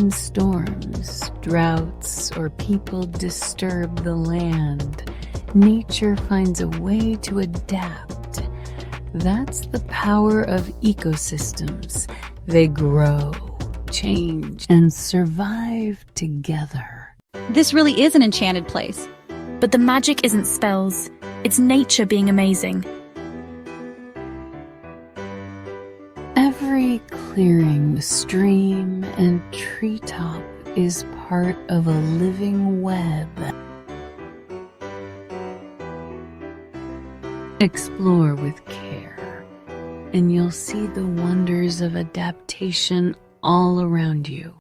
when storms, droughts, or people disturb the land, nature finds a way to adapt. That's the power of ecosystems. They grow, change, and survive together. This really is an enchanted place. But the magic isn't spells, it's nature being amazing. Every clearing, stream, and treetop is part of a living web. Explore with care, and you'll see the wonders of adaptation all around you.